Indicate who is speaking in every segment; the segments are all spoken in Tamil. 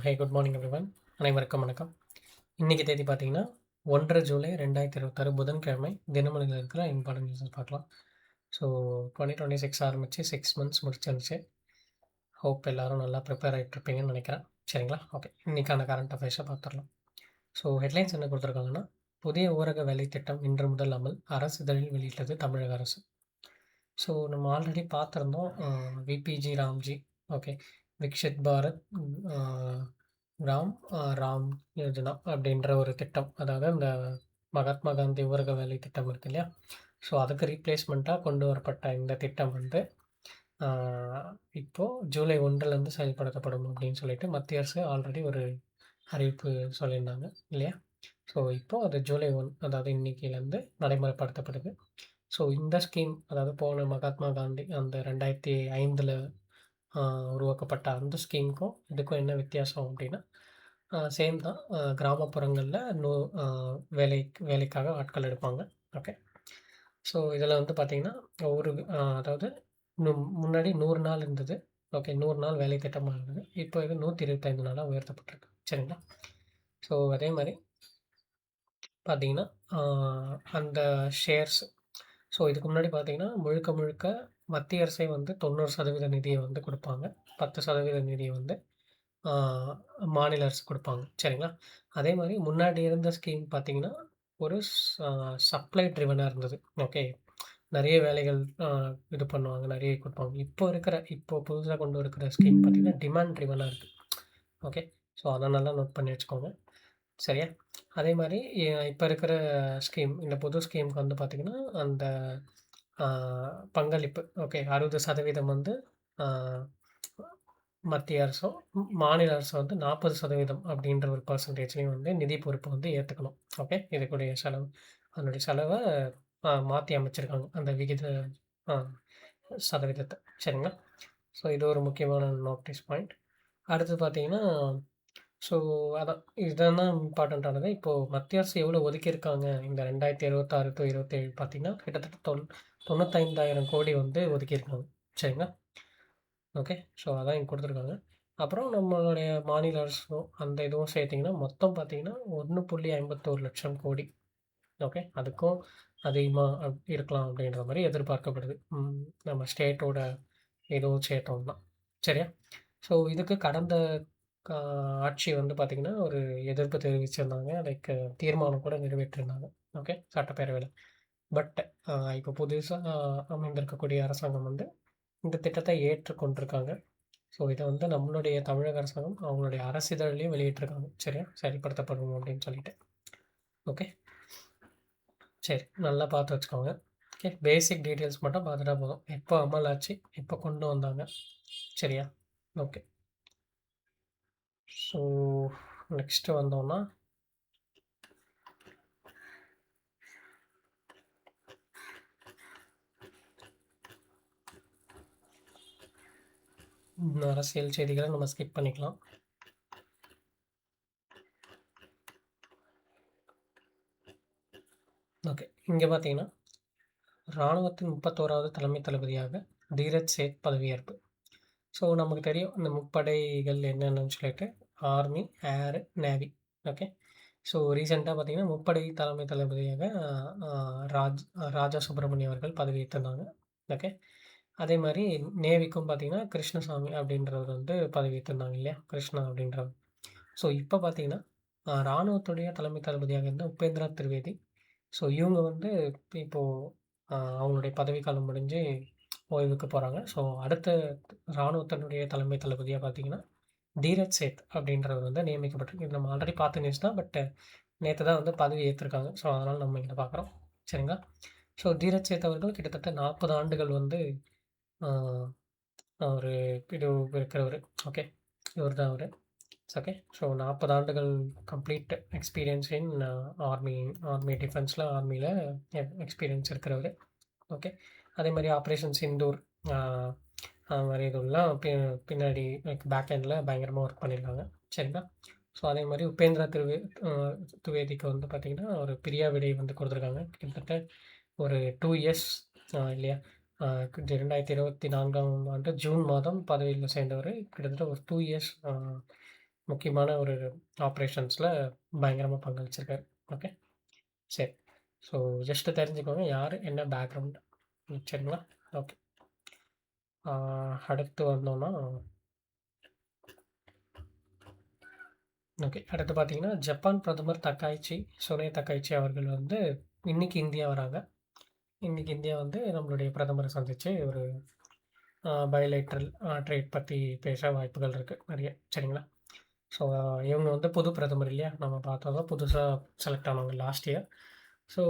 Speaker 1: ஹே குட் மார்னிங் எவ்ரிவன். அனைவருக்கும் வணக்கம். இன்னைக்கு தேதி பார்த்தீங்கன்னா 1 ஜூலை 2026 புதன்கிழமை. தினமணியில் இருக்கிற இம்பார்ட்டன்ட் நியூஸஸ் பார்க்கலாம். ஸோ 2026 ஆரம்பிச்சு 6 மந்த்ஸ் முடிச்சிருந்துச்சு. ஹோப் எல்லாரும் நல்லா ப்ரிப்பேர் ஆகிட்டு இருப்பீங்கன்னு நினைக்கிறேன். சரிங்களா? ஓகே. இன்னைக்கான கரண்ட் அஃபேர்ஸை பார்த்துடலாம். ஸோ ஹெட்லைன்ஸ் என்ன கொடுத்துருக்காங்கன்னா, புதிய ஊரக வேலை திட்டம் இன்று முதல் அமல், அரசிதழில் வெளியிட்டது தமிழக அரசு. ஸோ நம்ம ஆல்ரெடி பார்த்துருந்தோம். விபிஜி ராம்ஜி, ஓகே, விக்ஷித் பாரத் ராம் ராம் யோஜனா அப்படின்ற ஒரு திட்டம். அதாவது இந்த மகாத்மா காந்தி ஊரக வேலை திட்டம் இருக்கு இல்லையா? ஸோ அதுக்கு ரீப்ளேஸ்மெண்ட்டாக கொண்டு வரப்பட்ட இந்த திட்டம் வந்து இப்போது ஜூலை 1லேருந்து செயல்படுத்தப்படும் அப்படின்னு சொல்லிட்டு மத்திய அரசு ஆல்ரெடி ஒரு அறிவிப்பு சொல்லியிருந்தாங்க இல்லையா? ஸோ இப்போது அது ஜூலை 1, அதாவது இன்னைக்கிலேருந்து நடைமுறைப்படுத்தப்படுது. ஸோ இந்த ஸ்கீம், அதாவது போன மகாத்மா காந்தி அந்த 2005ல் உருவாக்கப்பட்ட அந்த ஸ்கீமுக்கும் இதுக்கும் என்ன வித்தியாசம் அப்படின்னா, சேம் தான். கிராமப்புறங்களில் வேலைக்காக ஆட்கள் எடுப்பாங்க. ஓகே. ஸோ இதில் வந்து பார்த்திங்கன்னா ஒரு அதாவது முன்னாடி 100 நாள் இருந்தது. ஓகே, 100 நாள் வேலை திட்டமாக இருந்தது. இப்போ இது 125 நாளாக உயர்த்தப்பட்டிருக்கு. சரிங்களா? ஸோ அதே மாதிரி பார்த்தீங்கன்னா அந்த ஷேர்ஸ், ஸோ இதுக்கு முன்னாடி பார்த்தீங்கன்னா முழுக்க முழுக்க மத்திய அரசே வந்து 90% நிதியை வந்து கொடுப்பாங்க. 10% நிதியை வந்து மாநில அரசு கொடுப்பாங்க. சரிங்களா? அதே மாதிரி முன்னாடி இருந்த ஸ்கீம் பார்த்தீங்கன்னா, ஒரு சப்ளை ட்ரிவனாக இருந்தது. ஓகே. நிறைய வேலைகள் இது பண்ணுவாங்க, நிறைய கொடுப்பாங்க. இப்போ புதுசாக கொண்டு இருக்கிற ஸ்கீம் பார்த்தீங்கன்னா, டிமாண்ட் ட்ரிவனாக இருக்குது. ஓகே. ஸோ அதை நல்லா நோட் பண்ணி வச்சுக்கோங்க. சரியா? அதே மாதிரி இப்போ இருக்கிற ஸ்கீம், இந்த புது ஸ்கீமுக்கு வந்து பார்த்திங்கன்னா, அந்த பங்களிப்பு, ஓகே, 60% வந்து மத்திய அரசும், மாநில அரசும் வந்து 40% அப்படின்ற ஒரு பர்சன்டேஜ்லேயும் வந்து நிதி பொறுப்பு வந்து ஏற்றுக்கணும். ஓகே. இதுக்குடைய செலவு, அதனுடைய செலவை மாற்றி அமைச்சிருக்காங்க அந்த விகித சதவீதத்தை. சரிங்களா? ஸோ இது ஒரு முக்கியமான நோட்டீஸ் பாயிண்ட். அடுத்து பார்த்தீங்கன்னா, ஸோ அதான் இதெல்லாம் இம்பார்ட்டண்ட்டானது. இப்போது மத்திய அரசு எவ்வளோ ஒதுக்கியிருக்காங்க இந்த 2026 to 27 பார்த்தீங்கன்னா, கிட்டத்தட்ட 95,000 கோடி வந்து ஒதுக்கியிருக்காங்க. சரிங்களா? ஓகே. ஸோ அதான் இங்கே கொடுத்துருக்காங்க. அப்புறம் நம்மளுடைய மாநில அரசும் அந்த இதுவும் சேர்த்திங்கன்னா மொத்தம் பார்த்தீங்கன்னா 1.51 லட்சம் கோடி. ஓகே. அதுக்கும் அதிகமாக இருக்கலாம் அப்படின்ற மாதிரி எதிர்பார்க்கப்படுது. நம்ம ஸ்டேட்டோட இதுவும் சேர்த்தோம்னா. சரியா? ஸோ இதுக்கு கடந்த ஆட்சி வந்து பார்த்திங்கன்னா ஒரு எதிர்ப்பு தெரிவிச்சிருந்தாங்க. லைக் தீர்மானம் கூட நிறைவேற்றிருந்தாங்க. ஓகே, சட்டப்பேரவையில். பட் இப்போ புதுசாக அமைந்திருக்கக்கூடிய அரசாங்கம் வந்து இந்த திட்டத்தை ஏற்றுக்கொண்டிருக்காங்க. ஸோ இதை வந்து நம்மளுடைய தமிழக அரசாங்கம் அவங்களுடைய அரசிதழ்லேயும் வெளியிட்டிருக்காங்க. சரியா? செயல்படுத்தப்படும் அப்படின்னு சொல்லிட்டு. ஓகே. சரி, நல்லா பார்த்து வச்சுக்கோங்க. ஓகே. பேசிக் டீட்டெயில்ஸ் மட்டும் பார்த்துட்டா போதும். எப்போ அமல் ஆச்சு, எப்போ கொண்டு வந்தாங்க. சரியா? ஓகே. ஸோ நெக்ஸ்ட்டு வந்தோம்னா, அரசியல் செய்திகளை நம்ம ஸ்கிப் பண்ணிக்கலாம். ஓகே. இங்கே பார்த்தீங்கன்னா, இராணுவத்தின் 31வது தலைமை தளபதியாக தீரஜ் சேத் பதவியேற்பு. ஸோ நமக்கு தெரியும் இந்த முப்படைகள் என்னென்னு சொல்லிட்டு, ஆர்மி, ஏரு, நேவி. ஓகே. ஸோ ரீசெண்டாக பார்த்தீங்கன்னா முப்படை தலைமை தளபதியாக ராஜா சுப்பிரமணியம் அவர்கள் பதவியேற்றிருந்தாங்க. ஓகே. அதே மாதிரி நேவிக்கும் பார்த்தீங்கன்னா கிருஷ்ணசாமி அப்படின்றவர் வந்து பதவியேற்றிருந்தாங்க இல்லையா? கிருஷ்ணா அப்படின்றவர். ஸோ இப்போ பார்த்தீங்கன்னா இராணுவத்துடைய தலைமை தளபதியாக இருந்த உபேந்திரா திரிவேதி. ஸோ இவங்க வந்து இப்போது அவங்களுடைய பதவிக்காலம் முடிஞ்சு ஓய்வுக்கு போகிறாங்க. ஸோ அடுத்த இராணுவத்தினுடைய தலைமை தளபதியாக பார்த்தீங்கன்னா தீரஜ் சேத் அப்படின்றவர் வந்து நியமிக்கப்பட்டிருக்கு. இது நம்ம ஆல்ரெடி பார்த்த நியூஸ் தான். பட் நேற்று தான் வந்து பதவி ஏற்றிருக்காங்க. ஸோ அதனால் நம்ம இங்கே பார்க்குறோம். சரிங்களா? ஸோ தீரஜ் சேத் அவர்கள் கிட்டத்தட்ட 40 ஆண்டுகள் வந்து ஒரு இது இருக்கிறவர். ஓகே. இவர் தான் அவர். ஓகே. ஸோ 40 ஆண்டுகள் கம்ப்ளீட் எக்ஸ்பீரியன்ஸ் இன் ஆர்மி டிஃபென்ஸில், ஆர்மியில் எக்ஸ்பீரியன்ஸ் இருக்கிறவர். ஓகே. அதே மாதிரி ஆப்ரேஷன் சிந்தூர் அது மாதிரி இதுலாம் பின்னாடி பேக் எண்டில் பயங்கரமாக ஒர்க் பண்ணியிருக்காங்க. சரிங்களா? ஸோ அதே மாதிரி உபேந்திரா திரிவேதிக்கு வந்து பார்த்திங்கன்னா ஒரு பிரியா விடை வந்து கொடுத்துருக்காங்க. கிட்டத்தட்ட ஒரு 2 இயர்ஸ் இல்லையா? 2024ஆம் ஆண்டு ஜூன் மாதம் பதவியில் சேர்ந்தவர். கிட்டத்தட்ட ஒரு 2 இயர்ஸ் முக்கியமான ஒரு ஆப்ரேஷன்ஸில் பயங்கரமாக பங்களிச்சிருக்காரு. ஓகே, சரி. ஸோ ஜஸ்ட்டு தெரிஞ்சுக்கோங்க யார், என்ன பேக்ரவுண்ட். சரிங்களா? ஓகே. அடுத்து வந்தோம்னா ஓகே. அடுத்து பார்த்தீங்கன்னா, ஜப்பான் பிரதமர் தக்காய்ச்சி சுனே தக்காய்ச்சி அவர்கள் வந்து இன்னைக்கு இந்தியா வராங்க. இன்னைக்கு இந்தியா வந்து நம்மளுடைய பிரதமரை சந்திச்சு ஒரு பைலேட்ரல் ட்ரேட் பத்தி பேச வாய்ப்புகள் இருக்கு நெறைய. சரிங்களா? ஸோ இவங்க வந்து புது பிரதமர் இல்லையா? நம்ம பார்த்தது தான் புதுசா செலக்ட் ஆனவங்க லாஸ்ட் இயர். ஸோ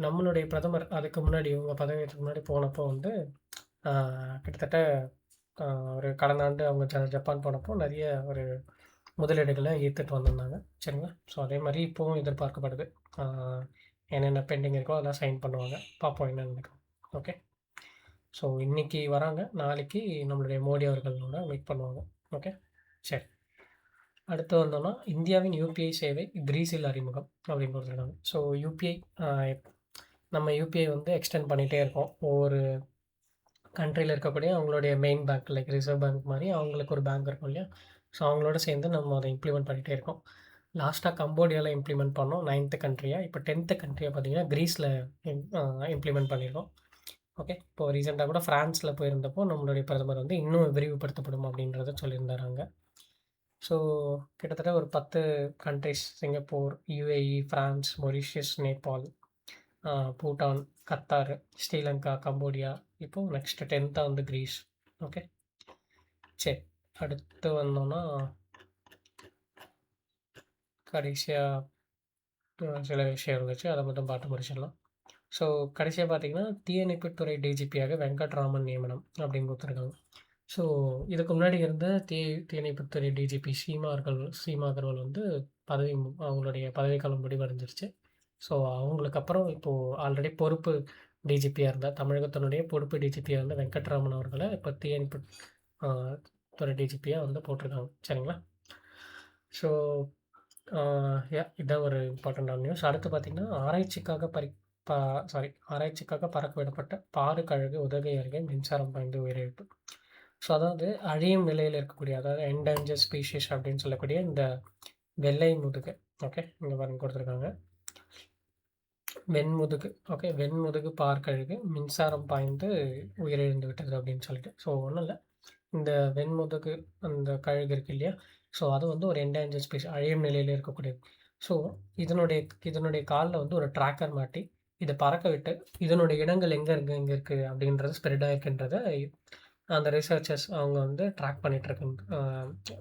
Speaker 1: நம்மளுடைய பிரதமர் அதுக்கு முன்னாடி இவங்க பதவியேற்றதுக்கு முன்னாடி போனப்போ வந்து ஆ கிட்டத்தட்ட ஆ ஒரு கடந்த ஆண்டு அவங்க ஜப்பான் போனப்போ நெறைய ஒரு முதலீடுகள ஈர்த்துட்டு வந்திருந்தாங்க. சரிங்களா? ஸோ அதே மாரி இப்பவும் எதிர்பார்க்கப்படுது. ஆ என்னென்ன பெண்டிங் இருக்கோ அதெல்லாம் சைன் பண்ணுவாங்க. பார்ப்போம் என்ன நடக்கும். ஓகே. ஸோ இன்னைக்கு வராங்க. நாளைக்கு நம்மளுடைய மோடி அவர்களோட மீட் பண்ணுவாங்க. ஓகே. சரி. அடுத்து வந்தோம்னா, இந்தியாவின் யுபிஐ சேவை கிரீஸில் அறிமுகம் அப்படின்னு குடுத்துருக்காங்க. ஸோ யுபிஐ அ நம்ம யுபிஐ வந்து எக்ஸ்டெண்ட் பண்ணிட்டே இருக்கோம். ஒவ்வொரு கண்ட்ரில இருக்கக்கூடிய அவங்களுடைய main bank like reserve bank மாரி அவங்களுக்கு ஒரு பேங்க் இருக்கும் இல்லையா? ஸோ அவங்களோட சேர்ந்து நம்ம அத இம்ப்ளிமெண்ட் பண்ணிட்டே இருக்கோம். லாஸ்ட்டா கம்போடியால இம்ப்ளிமெண்ட் பண்ணோம் 9த் கண்ட்ரியா. இப்போ 10த் கண்ட்ரியா பார்த்தீங்கன்னா, கிரீஸ்ல இம் அ இம்ப்ளிமெண்ட் பண்ணியிருக்கோம். ஓகே. இப்போ ரீசென்ட்டா கூட ஃப்ரான்ஸ்ல போயிருந்தப்போ நம்மளுடைய பிரதமர் வந்து இன்னும் விரிவுபடுத்தப்படும் அப்படின்றத சொல்லியிருந்தாரு அங்க. ஸோ கிட்டத்தட்ட ஒரு 10 countries Singapore, UAE, France, Mauritius, Nepal, Bhutan, Qatar, Sri Lanka, Cambodia. இப்போ நெக்ஸ்ட் 10த்தா வந்து கிரீஸ். ஓகே. சரி. அடுத்து வந்தோம்னா, கடைசியா சில விஷயம் இருந்துச்சு. அத மட்டும் பார்த்து முடிச்சிடலாம். ஸோ கடைசியா பார்த்தீங்கன்னா, தீயணைப்புத்துறை டிஜிபியாக வெங்கட்ராமன் நியமனம் அப்படின்னு குடுத்துருக்காங்க. ஸோ இதுக்கு முன்னாடி இருந்த தீயணைப்புத்துறை டிஜிபி சீமா அகர்வால் வந்து அவங்களுடைய பதவிக்காலம் முடிவடைஞ்சிருச்சு. ஸோ அவங்களுக்கு அப்புறம் இப்போ ஆல்ரெடி பொறுப்பு டிஜிபியா இருந்த தமிழகத்தினுடைய பொறுப்பு டிஜிபியா இருந்த வெங்கட்ராமன் அவர்கள இப்போ தீயணைப்பு அ துறை டிஜிபியா வந்து போட்டிருக்காங்க. சரிங்களா? ஸோ இதான் ஒரு இம்பார்ட்டன்டான நியூஸ். அடுத்து பார்த்தீங்கன்னா, ஆராய்ச்சிக்காக பறி ப சாரி ஆராய்ச்சிக்காக பறக்க விடப்பட்ட பாரு கழுகு உதகை அருகே மின்சாரம் பாய்ந்து உயிரிழப்பு. ஸோ அதாவது அழியும் நிலையில இருக்கக்கூடிய, அதாவது என்டேஞ்சர் ஸ்பீஷீஸ் அப்படின்னு சொல்லக்கூடிய இந்த வெள்ளை முதுகு. ஓகே. இங்க பாருங்க குடுத்துருக்காங்க. வெண்முதுகு. ஓகே. வெண்முதுகு பாற்கழுகு மின்சாரம் பாய்ந்து உயிரிழந்து விட்டது அப்படின்னு சொல்லிட்டு. ஸோ ஒண்ணும் இல்ல. இந்த வெண்முதுகு அந்த கழுகு இருக்கு இல்லையா? ஸோ அது வந்து ஒரு என்டேஞ்சர்ட் அழியும் நிலையில இருக்கக்கூடியது. ஸோ இதனுடைய இதனுடைய கால்ல வந்து ஒரு ட்ராக்கர் மாட்டி, இத பறக்க விட்டு, இதனுடைய இடங்கள் எங்க இருக்கு அப்படின்றது ஸ்ப்ரெட் ஆயிருக்குன்றத அந்த ரிசர்ச்சர்ஸ் அவங்க வந்து ட்ராக் பண்ணிட்டுருக்காங்க.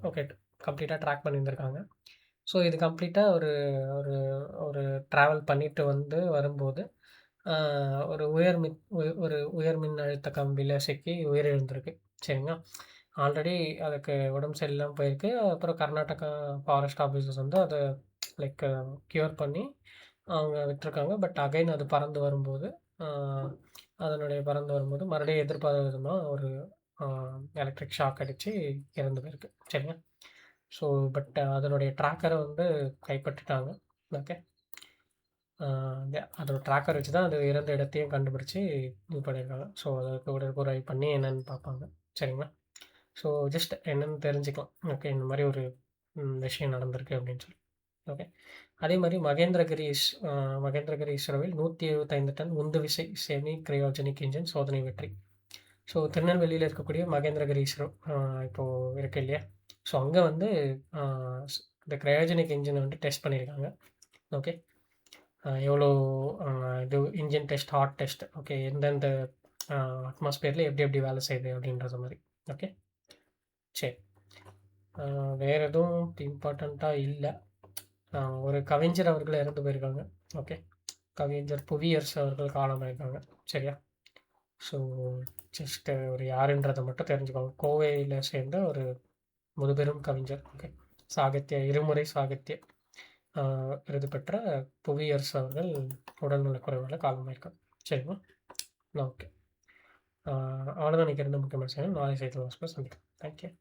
Speaker 1: ஓகே. கம்ப்ளீட்டா ட்ராக் பண்ணியிருந்திருக்காங்க. ஸோ இது கம்ப்ளீட்டா ஒரு ஒரு ஒரு ட்ராவல் பண்ணிட்டு வரும்போது, ஆ ஒரு ஒரு உயர் மின் அழுத்த கம்பியில சிக்கி உயிரிழந்திருக்கு. சரிங்களா? ஆல்ரெடி அதுக்கு உடம்பு சரியில்லாம போயிருக்கு. அப்புறம் கர்நாடகா ஃபாரஸ்ட் ஆஃபீசர்ஸ் வந்து அத லைக் க்யூர் பண்ணி அவங்க விட்டுருக்காங்க. பட் அகைன் அது பறந்து வரும்போது, ஆ பறந்து வரும்போது மறுபடியும் எதிர்பாராத விதமா ஒரு ஆ எலக்ட்ரிக் ஷாக் அடிச்சு இறந்து போயிருக்கு. சரிங்களா? ஸோ பட் அதனுடைய ட்ராக்கர வந்து கைப்பற்றிட்டாங்க. ஓகே. ஆ அதோட ட்ராக்கர் வச்சு தான் அது இறந்த இடத்தையும் கண்டுபிடிச்சு இது பண்ணியிருக்காங்க. ஸோ அதுக்கு உடற்கூறாய்வு பண்ணி என்னன்னு பார்ப்பாங்க. சரிங்களா? ஸோ ஜஸ்ட் என்னன்னு தெரிஞ்சுக்கலாம். ஓகே. இந்த மாரி ஒரு விஷயம் நடந்திருக்கு அப்படின்னு சொல்லி. ஓகே. அதே மாரி மகேந்திரகிரி இஸ்ரோவில் 175 டன் உந்துவிசை செமி கிரையோஜெனிக் என்ஜின் சோதனை வெற்றி. ஸோ திருநெல்வேலியில இருக்கக்கூடிய மகேந்திரகிரி இஸ்ரோ இப்போ இருக்கு இல்லையா? ஸோ அங்க வந்து ஆ இந்த கிரையோஜெனிக் என்ஜின வந்து டெஸ்ட் பண்ணியிருக்காங்க. ஓகே. எவ்வளோ அ இது engine test, hot test okay. எந்தெந்த அ அட்மாஸ்பியர்ல எப்படி எப்படி வேலை செய்யுது அப்படின்றது மாரி. ஓகே. சரி. அ வேற எதுவும் இம்பார்ட்டன்ட்டா இல்ல. ஒரு கவிஞர் அவர்கள் இறந்து போயிருக்காங்க. ஓகே. கவிஞர் புவியரசு அவர்கள் காலமாயிருக்காங்க. சரியா? ஸோ ஜஸ்ட் ஒரு யாருன்றத மட்டும் தெரிஞ்சுக்கோங்க. கோவையில சேர்ந்த ஒரு முதுபெரும் கவிஞர். ஓகே. இருமுறை சாகித்ய அ விருது பெற்ற புவியரசு அவர்கள் உடல்நலக் குறைவால காலமாயிருக்காங்க. சரிங்களா? ஓகே. அவ்வளோதான் இன்னைக்கு இருந்த முக்கியமான செய்திகள். நாளை செய்திகள் சந்திக்கலாம். Thank you.